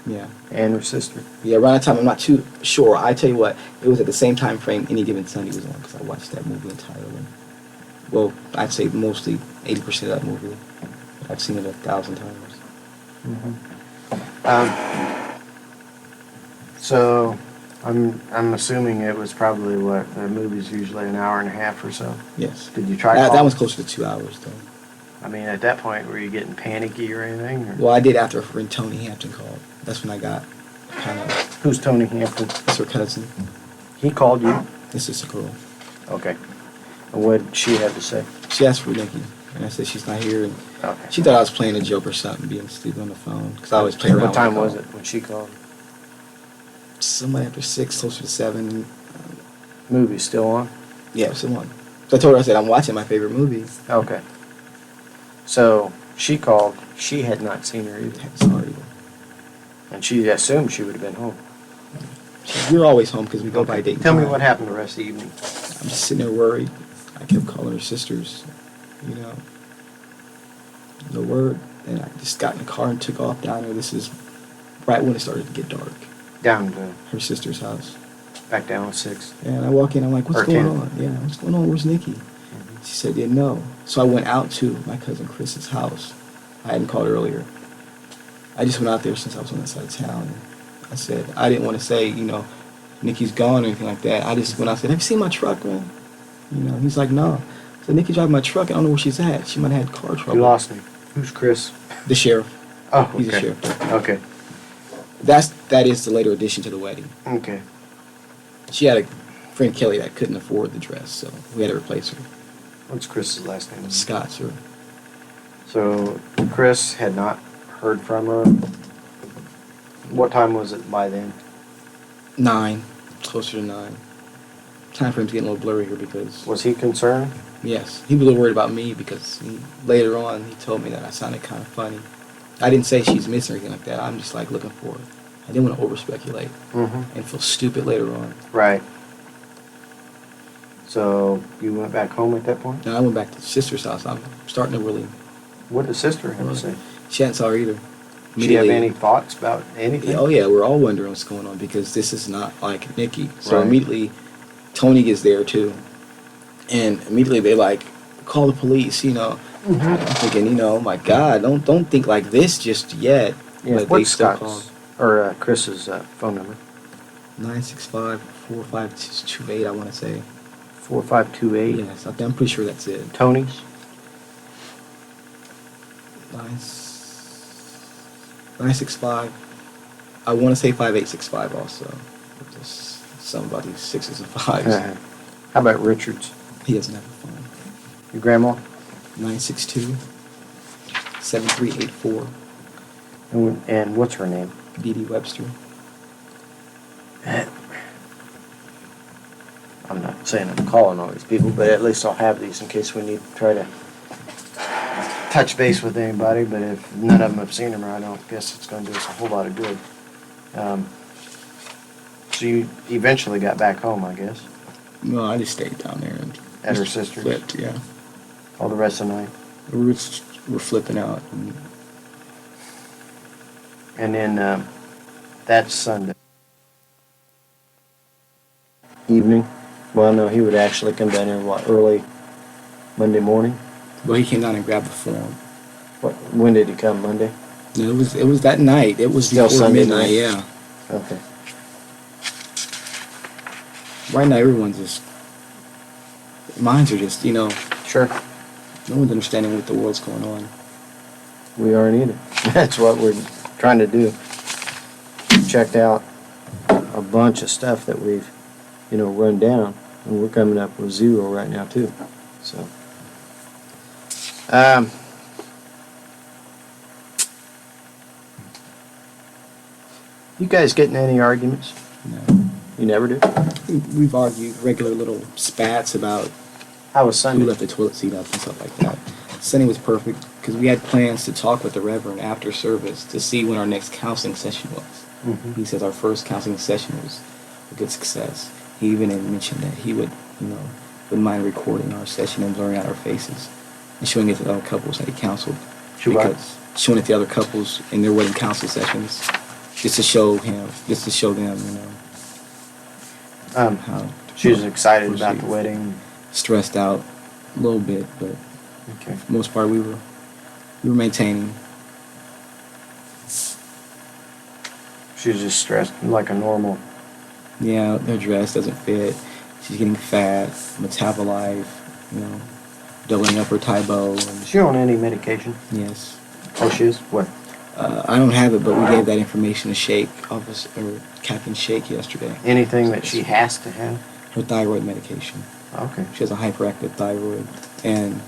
Speaker 2: Yeah.
Speaker 1: and her sister.
Speaker 2: Yeah, around that time, I'm not too sure. I tell you what, it was at the same time frame Any Given Sunday was on because I watched that movie entirely. Well, I'd say mostly 80% of that movie. I've seen it 1,000 times.
Speaker 1: So, I'm assuming it was probably what the movie's usually an hour and a half or so.
Speaker 2: Yes.
Speaker 1: Did you try?
Speaker 2: That
Speaker 1: calling?
Speaker 2: was closer to 2 hours, though.
Speaker 1: I mean, at that point, were you getting panicky or anything? Or?
Speaker 2: Well, I did after her friend Tony Hampton called. That's when I got kind of.
Speaker 1: Who's Tony Hampton?
Speaker 2: That's her cousin.
Speaker 1: He called you.
Speaker 2: This is a girl.
Speaker 1: Okay. And what did she have to say?
Speaker 2: She asked for Niqui, and I said she's not here. And
Speaker 1: Okay.
Speaker 2: she thought I was playing a joke or something, being stupid on the phone. Because I always play around.
Speaker 1: What time
Speaker 2: when I
Speaker 1: was
Speaker 2: call.
Speaker 1: it when she called?
Speaker 2: Somebody after 6, closer to 7.
Speaker 1: Movie's still on?
Speaker 2: Yeah, it was the one. So I told her, I said, I'm watching my favorite movie.
Speaker 1: Okay. So she called. She had not seen her either.
Speaker 2: Sorry.
Speaker 1: And she assumed she would have been home.
Speaker 2: We're always home because we go by Dayton.
Speaker 1: Tell me what happened the rest of the evening.
Speaker 2: I'm just sitting there worried. I kept calling her sisters, you know. No word. And I just got in the car and took off down there. This is right when it started to get dark.
Speaker 1: Down to
Speaker 2: Her sister's house.
Speaker 1: back down at 6.
Speaker 2: And I walk in, I'm like, what's
Speaker 1: Or
Speaker 2: going
Speaker 1: 10.
Speaker 2: on? Yeah, what's going on? Where's Niqui? She said, didn't know. So I went out to my cousin Chris's house. I hadn't called earlier. I just went out there since I was on that side of town. And I said, I didn't want to say, you know, Niqi's gone or anything like that. I just went out and said, have you seen my truck, man? You know, he's like, no. I said, Niqui driving my truck. I don't know where she's at. She might have had car trouble.
Speaker 1: You lost me. Who's Chris?
Speaker 2: The sheriff.
Speaker 1: Oh,
Speaker 2: He's a
Speaker 1: okay.
Speaker 2: sheriff.
Speaker 1: Okay.
Speaker 2: That is the later addition to the wedding.
Speaker 1: Okay.
Speaker 2: She had a friend Kelly that couldn't afford the dress, so we had to replace her.
Speaker 1: What's Chris's last name?
Speaker 2: Scott, sir.
Speaker 1: So Chris had not heard from her. What time was it by then?
Speaker 2: 9, closer to 9. Time frame's getting a little blurry here because
Speaker 1: Was he concerned?
Speaker 2: yes, he was a little worried about me because later on he told me that I sounded kind of funny. I didn't say she's missing or anything like that. I'm just like looking for her. I didn't want to over speculate
Speaker 1: Mm-hmm.
Speaker 2: and feel stupid later on.
Speaker 1: Right. So you went back home at that point?
Speaker 2: Now I went back to sister's house. I'm starting to really.
Speaker 1: What did sister have to say?
Speaker 2: She hadn't saw her either.
Speaker 1: Did she have
Speaker 2: Immediately-
Speaker 1: any thoughts about anything?
Speaker 2: Oh yeah, we're all wondering what's going on because this is not like Niqui. So
Speaker 1: Right.
Speaker 2: immediately, Tony gets there too, and immediately they like call the police. You know,
Speaker 1: Mm-hmm.
Speaker 2: I'm thinking, you know, oh my God, don't think like this just yet.
Speaker 1: Yeah.
Speaker 2: But they
Speaker 1: What's
Speaker 2: still
Speaker 1: Scott's or Chris's phone number?
Speaker 2: 965-452-28. I want to say.
Speaker 1: 4528.
Speaker 2: Yes, I'm pretty sure that's it.
Speaker 1: Tony's.
Speaker 2: 965. I want to say 5865 also. Just something about these 6s and 5s.
Speaker 1: How about Richard's?
Speaker 2: He doesn't have a phone.
Speaker 1: Your grandma?
Speaker 2: 962-7384.
Speaker 1: And what's her name?
Speaker 2: Dee Dee Webster.
Speaker 1: I'm not saying I'm calling all these people, but at least I'll have these in case we need to try to touch base with anybody. But if none of them have seen them, I don't guess it's going to do us a whole lot of good. So you eventually got back home, I guess,
Speaker 2: No, I just stayed down there and
Speaker 1: at her
Speaker 2: just
Speaker 1: sister's
Speaker 2: flipped, yeah.
Speaker 1: all the rest of the night.
Speaker 2: We're flipping out.
Speaker 1: And then that's Sunday evening. Well, no, he would actually come down here early Monday morning.
Speaker 2: Well, he came down and grabbed the form.
Speaker 1: When did he come? Monday.
Speaker 2: No, it was that night. It was
Speaker 1: Still
Speaker 2: before
Speaker 1: Sunday
Speaker 2: midnight.
Speaker 1: night?
Speaker 2: Yeah.
Speaker 1: Okay.
Speaker 2: Right now, everyone's just minds are just
Speaker 1: Sure.
Speaker 2: no one's understanding what the world's going on.
Speaker 1: We aren't either. That's what we're trying to do. Checked out a bunch of stuff that we've, run down, and we're coming up with 0 right now too. So, you guys getting any arguments?
Speaker 2: No.
Speaker 1: You never do.
Speaker 2: We've argued regular little spats about
Speaker 1: How was
Speaker 2: who
Speaker 1: Sunday?
Speaker 2: left the toilet seat up and stuff like that. Sunday was perfect because we had plans to talk with the Reverend after service to see when our next counseling session was. He says our first counseling session was a good success. He even had mentioned that he would, wouldn't mind recording our session and blurring out our faces and showing it to the other couples that he counseled. Showing it to other couples in their wedding counsel sessions, just to show them, how
Speaker 1: She was excited about the wedding.
Speaker 2: stressed out a little bit, but
Speaker 1: Okay.
Speaker 2: for the most part we were maintaining.
Speaker 1: She was just stressed like a normal.
Speaker 2: Yeah, her dress doesn't fit. She's getting fat, metabolize, doubling up her Tybo.
Speaker 1: Is she on any medication?
Speaker 2: Yes.
Speaker 1: Oh, she is? What?
Speaker 2: I don't have it, but we gave that information to Shake, Captain Shake yesterday.
Speaker 1: Anything that she has to have?
Speaker 2: Her thyroid medication.
Speaker 1: Okay.
Speaker 2: She has a hyperactive thyroid, and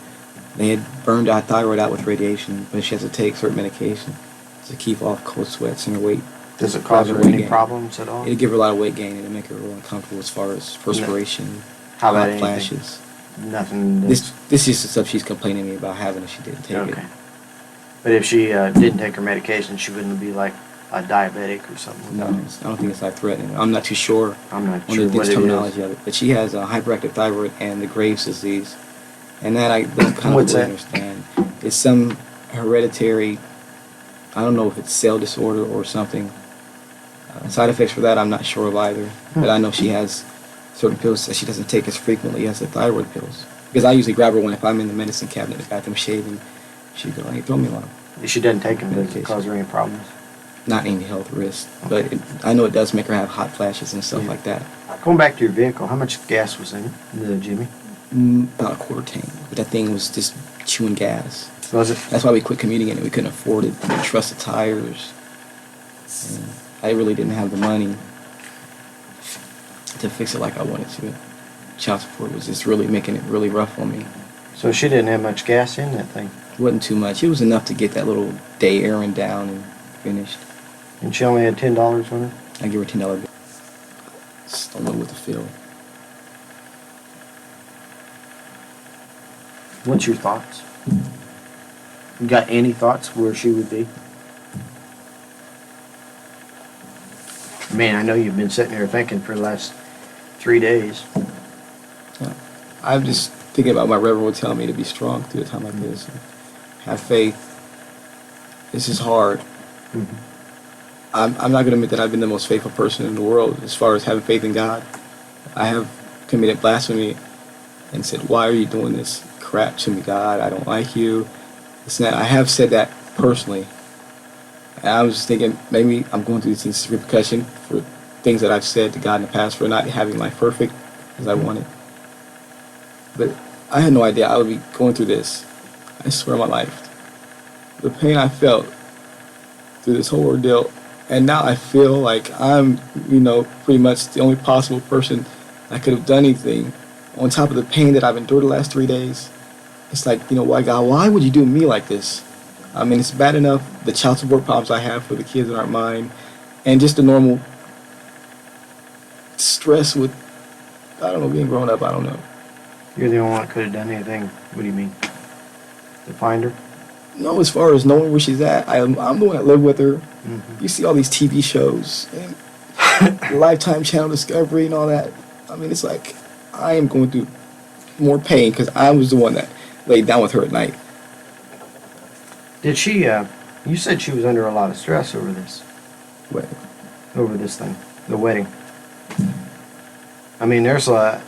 Speaker 2: they had burned our thyroid out with radiation, but she has to take certain medication to keep off cold sweats and her weight.
Speaker 1: Does it cause her
Speaker 2: weight
Speaker 1: any
Speaker 2: gain.
Speaker 1: problems at all?
Speaker 2: It'd give her a lot of weight gain and it'd make her real uncomfortable as far as perspiration,
Speaker 1: How about
Speaker 2: hot
Speaker 1: anything?
Speaker 2: flashes.
Speaker 1: Nothing.
Speaker 2: This is the stuff she's complaining to me about having if she didn't take
Speaker 1: Okay.
Speaker 2: it.
Speaker 1: But if she didn't take her medication, she wouldn't be like a diabetic or something.
Speaker 2: No, I don't think it's life threatening. I'm not too sure
Speaker 1: I'm not
Speaker 2: on
Speaker 1: sure
Speaker 2: the
Speaker 1: what it
Speaker 2: terminology
Speaker 1: is.
Speaker 2: of it, but she has a hyperactive thyroid and the Graves' disease, and that I don't kind
Speaker 1: What's
Speaker 2: of
Speaker 1: that?
Speaker 2: understand. It's some hereditary. I don't know if it's cell disorder or something. Side effects for that I'm not sure of either, but I know she has certain pills that she doesn't take as frequently as the thyroid pills. Because I usually grab her one if I'm in the medicine cabinet in the bathroom shaving. She'd go, hey, throw me one.
Speaker 1: If she doesn't take them, does it
Speaker 2: Medication.
Speaker 1: cause her any problems?
Speaker 2: Not any health risk, but I know it does make her have hot flashes and stuff
Speaker 1: Yeah.
Speaker 2: like that.
Speaker 1: Going back to your vehicle, how much gas was in it, the Jimmy?
Speaker 2: About a quarter tank, but that thing was just chewing gas.
Speaker 1: Was it?
Speaker 2: That's why we quit commuting in it. We couldn't afford it. We didn't trust the tires. And I really didn't have the money to fix it like I wanted to. Child support was just really making it really rough on me.
Speaker 1: So she didn't have much gas in that thing,
Speaker 2: It wasn't too much. It was enough to get that little day errand down and finished.
Speaker 1: and she only had $10 on it.
Speaker 2: I give her $10 bill. Just don't know what to feel.
Speaker 1: What's your thoughts? You got any thoughts where she would be? Man, I know you've been sitting there thinking for the last 3 days.
Speaker 2: I'm just thinking about my Reverend would tell me to be strong through a time like this. And have faith. This is hard.
Speaker 1: Mm-hmm.
Speaker 2: I'm not going to admit that I've been the most faithful person in the world as far as having faith in God. I have committed blasphemy and said, why are you doing this crap to me, God? I don't like you. It's not, I have said that personally. And I was just thinking, maybe I'm going through these repercussions for things that I've said to God in the past for not having life perfect as I wanted. But I had no idea I would be going through this. I swear on my life. The pain I felt through this whole ordeal, and now I feel like I'm, pretty much the only possible person that could have done anything. On top of the pain that I've endured the last 3 days, it's like, why God, why would you do me like this? I mean, it's bad enough the child support problems I have for the kids that aren't mine, and just the normal stress with, being grown up, I don't know.
Speaker 1: You're the only one that could have done anything. What do you mean? To find her?
Speaker 2: No, as far as knowing where she's at, I'm the one that lived with her.
Speaker 1: Mm-hmm.
Speaker 2: You see all these TV shows and Lifetime Channel Discovery and all that. I mean, it's like I am going through more pain because I was the one that laid down with her at night.
Speaker 1: Did she, you said she was under a lot of stress over this. Over this thing, the wedding. I mean, there's a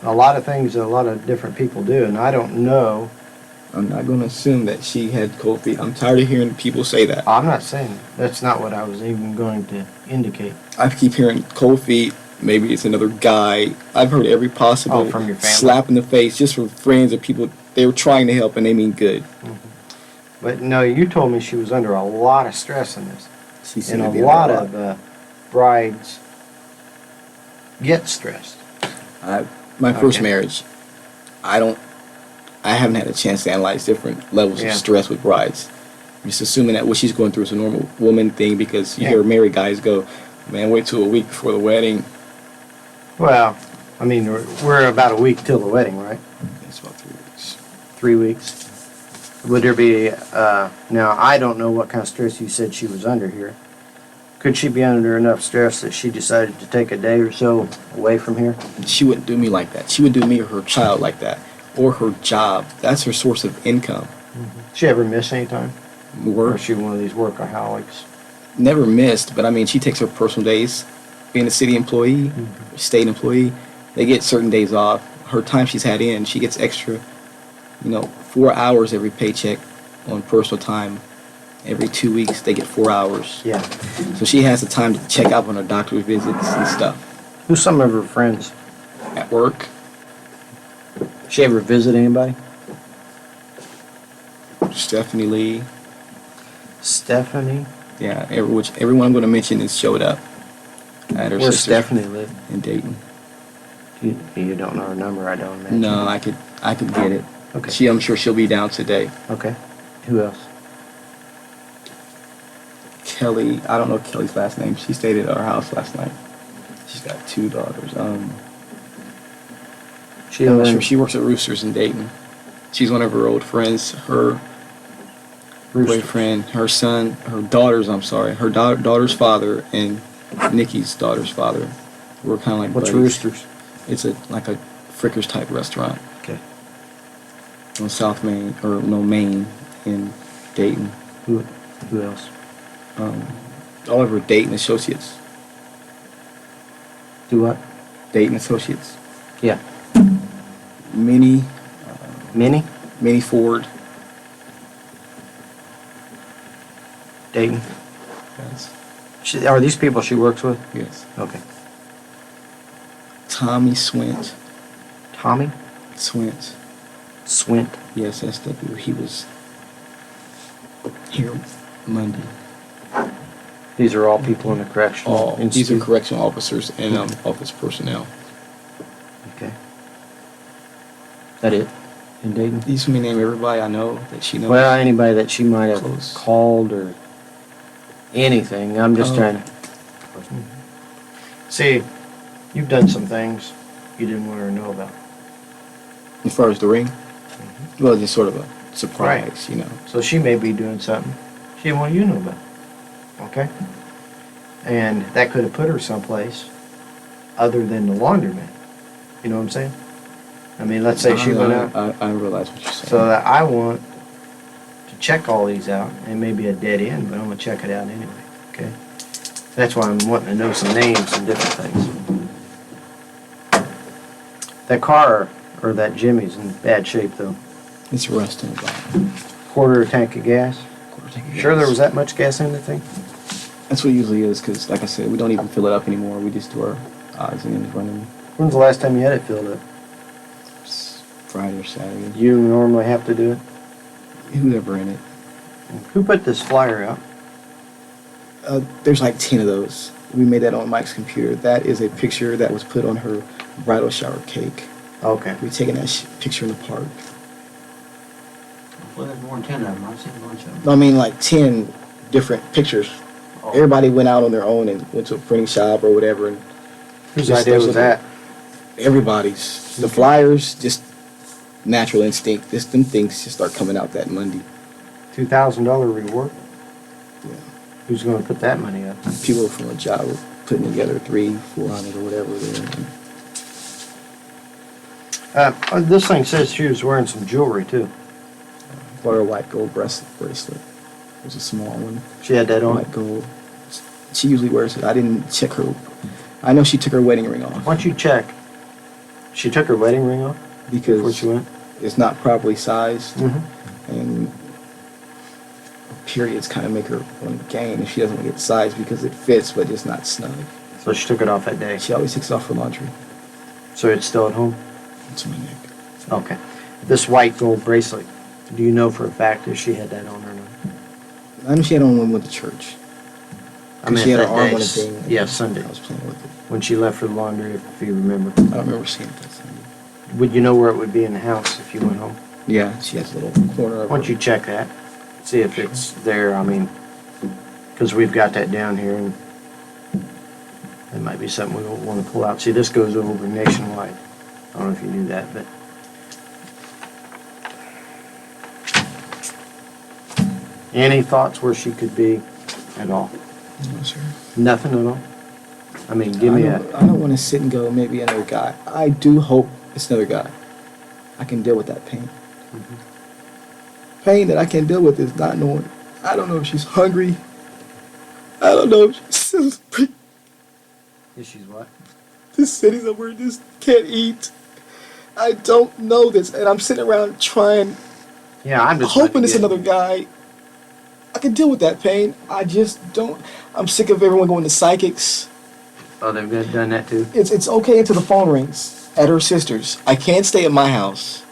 Speaker 1: lot of things that a lot of different people do, and I don't know.
Speaker 2: I'm not going to assume that she had cold feet. I'm tired of hearing people say that.
Speaker 1: I'm not saying that's not what I was even going to indicate.
Speaker 2: I keep hearing cold feet. Maybe it's another guy. I've heard every possible
Speaker 1: From your family?
Speaker 2: slap in the face just from friends or people. They were trying to help and they mean good.
Speaker 1: Mm-hmm. But no, you told me she was under a lot of stress in this.
Speaker 2: She seemed
Speaker 1: And
Speaker 2: to
Speaker 1: a
Speaker 2: be
Speaker 1: lot
Speaker 2: under
Speaker 1: of brides get stressed.
Speaker 2: My first
Speaker 1: Okay.
Speaker 2: marriage, I haven't had a chance to analyze different levels
Speaker 1: Yeah.
Speaker 2: of stress with brides. I'm just assuming that what she's going through is a normal woman thing because you
Speaker 1: Yeah.
Speaker 2: hear married guys go, man, wait till a week before the wedding.
Speaker 1: Well, I mean, we're about a week till the wedding, right?
Speaker 2: It's about 3 weeks.
Speaker 1: 3 weeks. Would there be, now, I don't know what kind of stress you said she was under here. Could she be under enough stress that she decided to take a day or so away from here?
Speaker 2: She wouldn't do me like that. She would do me or her child like that, or her job. That's her source of income.
Speaker 1: She ever miss any time? Or
Speaker 2: Work.
Speaker 1: is she one of these workaholics?
Speaker 2: Never missed, but I mean, she takes her personal days. Being a city employee, state employee, they get certain days off. Her time she's had in, she gets extra, 4 hours every paycheck on personal time. Every 2 weeks, they get 4 hours.
Speaker 1: Yeah.
Speaker 2: So she has the time to check out on her doctor's visits and stuff.
Speaker 1: Who's some of her friends?
Speaker 2: At work,
Speaker 1: She ever visit anybody?
Speaker 2: Stephanie Lee,
Speaker 1: Stephanie?
Speaker 2: yeah, everyone I'm going to mention is showed up at her
Speaker 1: Where's
Speaker 2: sister's
Speaker 1: Stephanie live?
Speaker 2: in Dayton.
Speaker 1: You don't know her number, I don't imagine.
Speaker 2: No, I could get it.
Speaker 1: Okay.
Speaker 2: I'm sure she'll be down today.
Speaker 1: Okay. Who else?
Speaker 2: Kelly, I don't know Kelly's last name. She stayed at our house last night. She's got 2 daughters.
Speaker 1: She
Speaker 2: I'm not
Speaker 1: live
Speaker 2: sure. She works at Roosters in Dayton. She's one of her old friends. Her boyfriend, her son, her daughter's daughter's father and Nikki's daughter's father were kind of like
Speaker 1: What's
Speaker 2: buddies.
Speaker 1: Roosters?
Speaker 2: It's like a Frickers type restaurant
Speaker 1: Okay.
Speaker 2: on Main in Dayton.
Speaker 1: Who else?
Speaker 2: Oliver Dayton Associates.
Speaker 1: Do what?
Speaker 2: Dayton Associates.
Speaker 1: Yeah.
Speaker 2: Minnie
Speaker 1: Minnie?
Speaker 2: Ford.
Speaker 1: Dayton?
Speaker 2: Yes.
Speaker 1: Are these people she works with?
Speaker 2: Yes.
Speaker 1: Okay.
Speaker 2: Tommy Swint.
Speaker 1: Tommy?
Speaker 2: Swint.
Speaker 1: Swint?
Speaker 2: Yes, SW. He was here Monday.
Speaker 1: These are all people in the correctional
Speaker 2: These are
Speaker 1: institute?
Speaker 2: correctional officers and office personnel.
Speaker 1: Okay. That it? In Dayton?
Speaker 2: These may name everybody I know that she knows.
Speaker 1: Well, anybody that she might have
Speaker 2: Close.
Speaker 1: called or anything. I'm just
Speaker 2: Oh.
Speaker 1: trying to. See, you've done some things you didn't want her to know about.
Speaker 2: As far as the ring, well, just sort of a surprise,
Speaker 1: So she may be doing something she didn't want you to know about. Okay? And that could have put her someplace other than the laundromat. You know what I'm saying? I mean, let's say she went out.
Speaker 2: I realize what you're saying.
Speaker 1: So that I want to check all these out. It may be a dead end, but I'm going to check it out anyway. Okay? That's why I'm wanting to know some names and different things. That car, or that Jimmy's in bad shape though.
Speaker 2: It's rusting about.
Speaker 1: Quarter tank of gas.
Speaker 2: Quarter tank of
Speaker 1: Sure
Speaker 2: gas.
Speaker 1: there was that much gas in the thing?
Speaker 2: That's what it usually is, because like I said, we don't even fill it up anymore. We just do our odds and ends running.
Speaker 1: When's the last time you had it filled up?
Speaker 2: Friday or Saturday.
Speaker 1: You normally have to do it?
Speaker 2: Whoever in it.
Speaker 1: Who put this flyer out?
Speaker 2: There's like 10 of those. We made that on Mike's computer. That is a picture that was put on her bridal shower cake.
Speaker 1: Okay.
Speaker 2: We taken that picture in the park.
Speaker 3: Well, there's more than 10 of them. I've seen a bunch of them.
Speaker 2: No, I mean like 10 different pictures.
Speaker 3: Oh.
Speaker 2: Everybody went out on their own and went to a printing shop or whatever. And
Speaker 1: Whose
Speaker 2: just
Speaker 1: idea was that?
Speaker 2: Everybody's. The flyers, just natural instinct. Them things just start coming out that Monday.
Speaker 1: $2,000 reward?
Speaker 2: Yeah.
Speaker 1: Who's going to put that money up?
Speaker 2: People from a job were putting together 300, 400 or whatever there.
Speaker 1: This thing says she was wearing some jewelry too.
Speaker 2: Or a white gold bracelet. It was a small one.
Speaker 1: She had that on.
Speaker 2: White gold. She usually wears it. I didn't check her. I know she took her wedding ring off.
Speaker 1: Why don't you check? She took her wedding ring off before
Speaker 2: Because
Speaker 1: she went?
Speaker 2: it's not properly sized.
Speaker 1: Mm-hmm.
Speaker 2: And periods kind of make her want to gain if she doesn't want to get sized because it fits but it's not snug.
Speaker 1: So she took it off that day.
Speaker 2: She always takes it off for laundry.
Speaker 1: So it's still at home?
Speaker 2: It's my neck.
Speaker 1: Okay. This white gold bracelet, do you know for a fact if she had that on or not?
Speaker 2: I know she had on when we went to church.
Speaker 1: I mean,
Speaker 2: she had her
Speaker 1: that
Speaker 2: arm
Speaker 1: day.
Speaker 2: on a thing.
Speaker 1: Yeah, Sunday.
Speaker 2: I was playing with it.
Speaker 1: When she left for the laundry, if you remember.
Speaker 2: I don't remember seeing it that Sunday.
Speaker 1: Would you know where it would be in the house if you went home?
Speaker 2: Yeah, she has a little corner of
Speaker 1: Why don't you check that? See if it's there, I mean, because we've got that down here and it might be something we don't want to pull out. See, this goes over nationwide. I don't know if you knew that, but Any thoughts where she could be at all?
Speaker 2: No, sir.
Speaker 1: Nothing at all? I mean, give me
Speaker 2: I don't want to sit and go, maybe another guy. I do hope it's another guy. I can deal with that pain. Pain that I can deal with is not knowing. I don't know if she's hungry. I don't know if she's
Speaker 1: Issues what?
Speaker 2: this city somewhere just can't eat. I don't know this, and I'm sitting around trying,
Speaker 1: Yeah, I'm just
Speaker 2: hoping it's
Speaker 1: getting-
Speaker 2: another guy. I can deal with that pain. I just don't. I'm sick of everyone going to psychics.
Speaker 1: Oh, they've done that too?
Speaker 2: It's okay until the phone rings at her sister's. I can't stay at my house.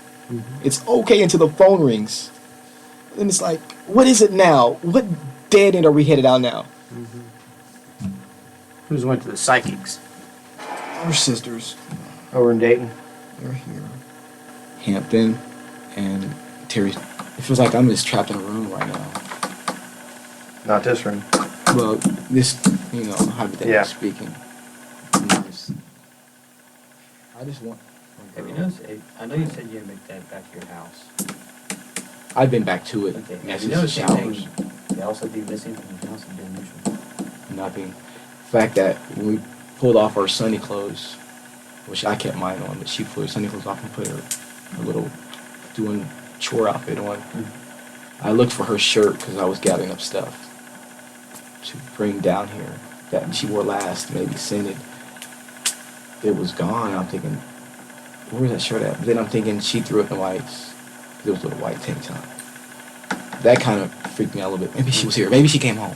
Speaker 2: It's okay until the phone rings. And it's like, what is it now? What dead end are we headed out now?
Speaker 1: Who's went to the psychics?
Speaker 2: Her sisters.
Speaker 1: Over in Dayton?
Speaker 2: They're here. Hampton and Terry. It feels like I'm just trapped in a room right now.
Speaker 1: Not this room.
Speaker 2: Well, this, hypothetically
Speaker 1: Yeah.
Speaker 2: speaking. I just want.
Speaker 3: Have you noticed, I know you said you had to make that back to your house.
Speaker 2: I've been back to it.
Speaker 3: Okay,
Speaker 2: Yeah,
Speaker 3: have you
Speaker 2: since the
Speaker 3: noticed
Speaker 2: showers.
Speaker 3: anything else that be missing from the house and been usual?
Speaker 2: Nothing. The fact that when we pulled off our Sunday clothes, which I kept mine on, but she put her Sunday clothes off and put her little doing chore outfit on. I looked for her shirt because I was gathering up stuff to bring down here that she wore last, maybe scented. It was gone. I'm thinking, where's that shirt at? But then I'm thinking she threw it in the whites. There was a little white tank top. That kind of freaked me out a little bit. Maybe she was here. Maybe she came home,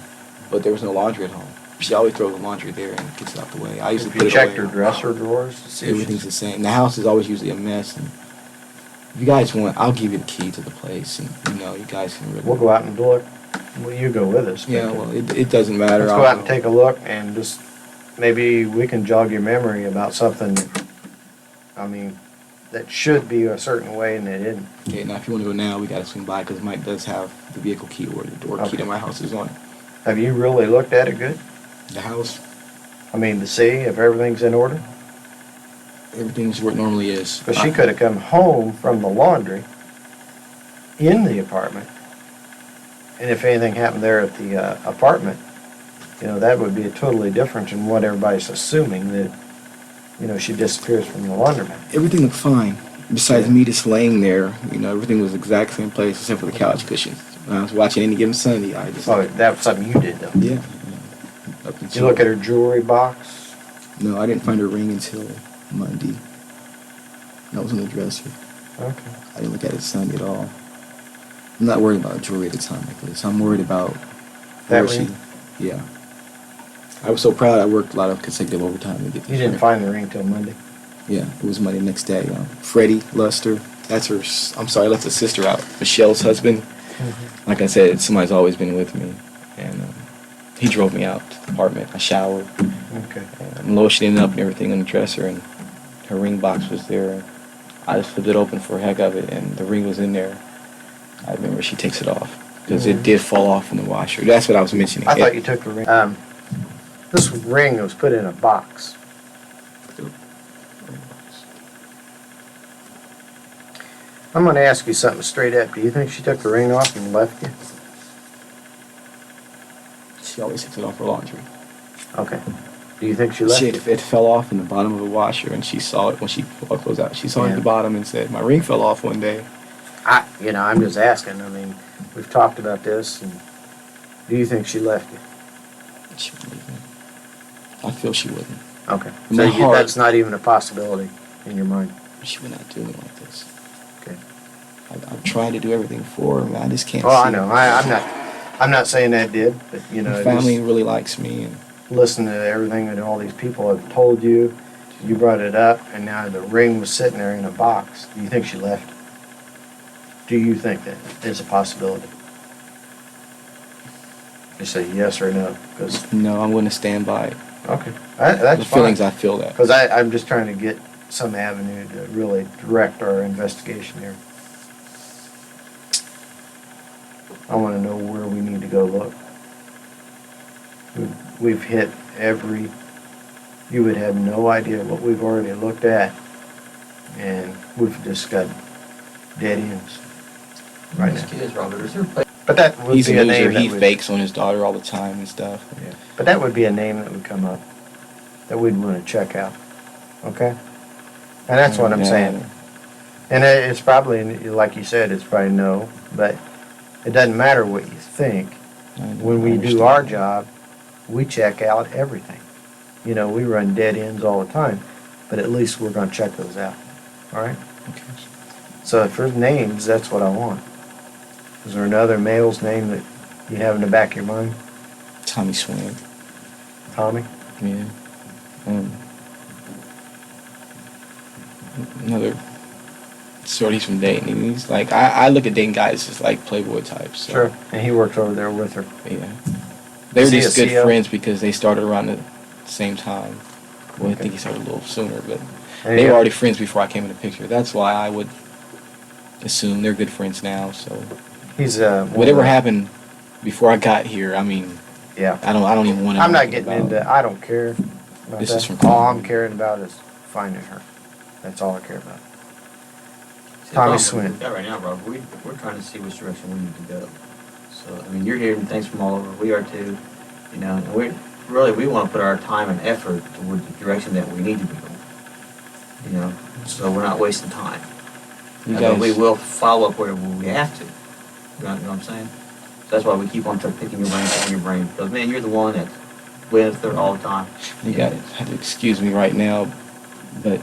Speaker 2: but there was no laundry at home. She always throws the laundry there and gets it out the way. I usually
Speaker 1: Have
Speaker 2: put
Speaker 1: you
Speaker 2: it
Speaker 1: checked
Speaker 2: away.
Speaker 1: her dresser drawers to see if
Speaker 2: Everything's
Speaker 1: she's...
Speaker 2: the same. The house is always usually a mess. And if you guys want, I'll give you the key to the place, and you guys can really.
Speaker 1: We'll go out and look. Well, you go with us.
Speaker 2: Yeah,
Speaker 1: but-
Speaker 2: well, it doesn't matter.
Speaker 1: Let's go out and take a look and just, maybe we can jog your memory about something, I mean, that should be a certain way and it isn't.
Speaker 2: Okay, now if you want to go now, we got to swing by because Mike does have the vehicle key or the door key
Speaker 1: Okay.
Speaker 2: to my house is on
Speaker 1: Have you really looked at it good?
Speaker 2: the house.
Speaker 1: I mean, to see if everything's in order?
Speaker 2: Everything's where it normally is.
Speaker 1: Because she could have come home from the laundry in the apartment. And if anything happened there at the apartment, that would be a totally different than what everybody's assuming that, she disappears from the laundromat.
Speaker 2: Everything looked fine. Besides me just laying there, everything was the exact same place except for the couch cushions. When I was watching Any Given Sunday, I just
Speaker 1: Oh, that was something you did though.
Speaker 2: yeah. Up
Speaker 1: Did
Speaker 2: until-
Speaker 1: you look at her jewelry box?
Speaker 2: No, I didn't find her ring until Monday. That was on the dresser.
Speaker 1: Okay.
Speaker 2: I didn't look at it Sunday at all. I'm not worried about jewelry at the time like this. I'm worried about
Speaker 1: That
Speaker 2: where she.
Speaker 1: ring?
Speaker 2: Yeah. I was so proud. I worked a lot of consecutive overtime to get this.
Speaker 1: You didn't
Speaker 2: ring.
Speaker 1: find the ring till Monday?
Speaker 2: Yeah, it was Monday next day. Freddie Luster, that's her. I'm sorry, that's her sister out. Michelle's husband. Like I said, somebody's always been with me, and he drove me out to the apartment. I showered,
Speaker 1: Okay.
Speaker 2: and lotioning up and everything on the dresser, and her ring box was there. I just flipped it open for a heck of it, and the ring was in there. I remember she takes it off because it did fall off in the washer. That's what I was mentioning.
Speaker 1: I thought you took the ring. This ring was put in a box. I'm gonna ask you something straight up. Do you think she took the ring off and left you?
Speaker 2: She always takes it off her laundry.
Speaker 1: Okay. Do you think she left you?
Speaker 2: It fell off in the bottom of the washer, and she saw it when she pulled our clothes out. She saw it at the
Speaker 1: Yeah.
Speaker 2: bottom and said, "My ring fell off one day."
Speaker 1: I'm just asking. I mean, we've talked about this, and do you think she left you?
Speaker 2: She wouldn't leave me. I feel she wouldn't.
Speaker 1: Okay.
Speaker 2: In
Speaker 1: So
Speaker 2: my heart-
Speaker 1: that's not even a possibility in your mind.
Speaker 2: She would not do me like this.
Speaker 1: Okay.
Speaker 2: I've tried to do everything for her, and I just can't.
Speaker 1: Well,
Speaker 2: see
Speaker 1: I know.
Speaker 2: it.
Speaker 1: I'm not saying that did, but
Speaker 2: My family really likes me, and
Speaker 1: just listen to everything that all these people have told you. You brought it up, and now the ring was sitting there in a box. Do you think she left? Do you think that is a possibility? You say yes or no, because
Speaker 2: no, I'm going to stand by it.
Speaker 1: okay, that's
Speaker 2: The feelings
Speaker 1: fine.
Speaker 2: I feel that.
Speaker 1: Because I'm just trying to get some avenue to really direct our investigation here. I want to know where we need to go look. We've hit every, you would have no idea what we've already looked at. And we've just got dead ends right now.
Speaker 3: Excuse Robert, is there a place
Speaker 1: But that would
Speaker 2: He's a
Speaker 1: be a
Speaker 2: loser.
Speaker 1: name that
Speaker 2: He
Speaker 1: would,
Speaker 2: fakes on his daughter all the time and stuff.
Speaker 1: yeah. But that would be a name that would come up that we'd want to check out. Okay? And that's what I'm
Speaker 2: Yeah.
Speaker 1: saying. And it's probably, like you said, it's probably no, but it doesn't matter what you think. When we do our job, we check out everything. You know, we run dead ends all the time, but at least we're going to check those out. All right?
Speaker 2: Okay.
Speaker 1: So for names, that's what I want. Is there another male's name that you have in the back of your mind?
Speaker 2: Tommy Swing.
Speaker 1: Tommy?
Speaker 2: Yeah. Another sort. He's from Dayton. And he's like, I look at Dayton guys as like Playboy types. So,
Speaker 1: Sure. And he works over there with her.
Speaker 2: Yeah. They were
Speaker 1: Is he
Speaker 2: just
Speaker 1: a
Speaker 2: good
Speaker 1: CO?
Speaker 2: friends because they started around the same time. Well, I
Speaker 1: Okay.
Speaker 2: think he started a little sooner, but
Speaker 1: And
Speaker 2: they
Speaker 1: he-
Speaker 2: were already friends before I came in the picture. That's why I would assume they're good friends now. So
Speaker 1: He's
Speaker 2: whatever happened before I got here, I mean,
Speaker 1: Yeah.
Speaker 2: I don't even want to.
Speaker 1: I'm not getting into. I don't care about
Speaker 2: This
Speaker 1: that.
Speaker 2: is from
Speaker 1: all
Speaker 2: Tommy.
Speaker 1: I'm caring about is finding her. That's all I care about.
Speaker 3: See, the
Speaker 1: Tommy
Speaker 3: problem
Speaker 1: Swin.
Speaker 3: we've got right now, Rob, we're trying to see which direction we need to go. So, I mean, you're hearing things from all over, we are too, you know, and we want to put our time and effort toward the direction that we need to be going. You know, so we're not wasting time.
Speaker 2: You
Speaker 3: But we
Speaker 2: guys,
Speaker 3: will follow up where we have to. You know what I'm saying? So that's why we keep on picking your brain. Because, man, you're the one that's with her all the time.
Speaker 2: you got have to excuse me right now, but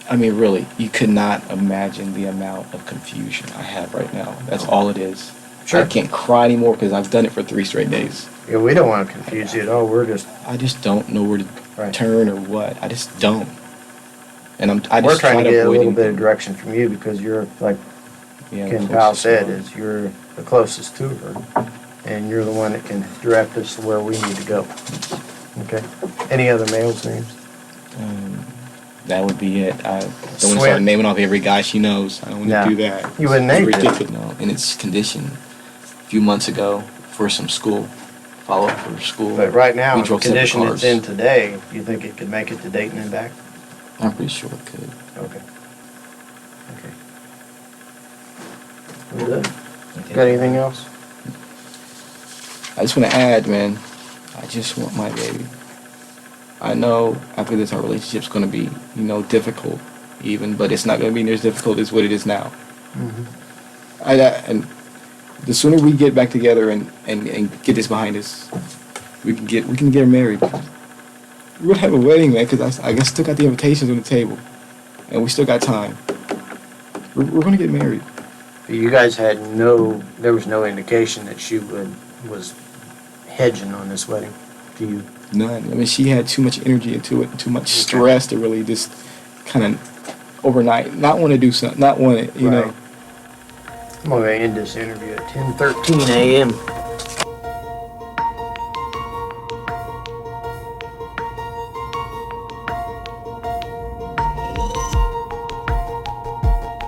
Speaker 2: I mean, really, you could not imagine the amount of confusion I have right now. That's all it is.
Speaker 1: Sure.
Speaker 2: I can't cry anymore because I've done it for 3 straight days.
Speaker 1: Yeah, we don't want to confuse you at all. We're just.
Speaker 2: I just don't know where to
Speaker 1: Right.
Speaker 2: turn or what. I just don't. And I
Speaker 1: We're
Speaker 2: just
Speaker 1: trying
Speaker 2: try
Speaker 1: to
Speaker 2: to
Speaker 1: get a
Speaker 2: avoid
Speaker 1: little bit of
Speaker 2: anything.
Speaker 1: direction from you because you're like
Speaker 2: Yeah,
Speaker 1: Ken
Speaker 2: the
Speaker 1: Powell
Speaker 2: closest
Speaker 1: said,
Speaker 2: one.
Speaker 1: is you're the closest to her, and you're the one that can direct us to where we need to go. Okay. Any other males' names?
Speaker 2: That would be it. I don't want to
Speaker 1: Swim.
Speaker 2: start naming off every guy she knows. I don't want
Speaker 1: No.
Speaker 2: to do that.
Speaker 1: You wouldn't
Speaker 2: It's
Speaker 1: name it.
Speaker 2: ridiculous. No. And it's conditioned a few months ago for some school, follow up for school.
Speaker 1: But right now,
Speaker 2: We
Speaker 1: the
Speaker 2: drove separate
Speaker 1: condition it's
Speaker 2: cars.
Speaker 1: in today, you think it could make it to Dayton and back?
Speaker 2: I'm pretty sure it could.
Speaker 1: Okay. Okay. We good? Got anything else?
Speaker 2: I just want to add, man, I just want my baby. I know after this, our relationship's going to be, difficult even, but it's not going to be near as difficult as what it is now.
Speaker 1: Mm-hmm.
Speaker 2: And the sooner we get back together and get this behind us, we can get her married. We're going to have a wedding, man, because I guess still got the invitations on the table, and we still got time. We're going to get married.
Speaker 1: You guys had there was no indication that she was hedging on this wedding to you?
Speaker 2: None. I mean, she had too much energy into it, too much stress to really just kind of overnight not want to do something, not want it, you know.
Speaker 1: Right. I'm going to end this interview at 10:13 a.m.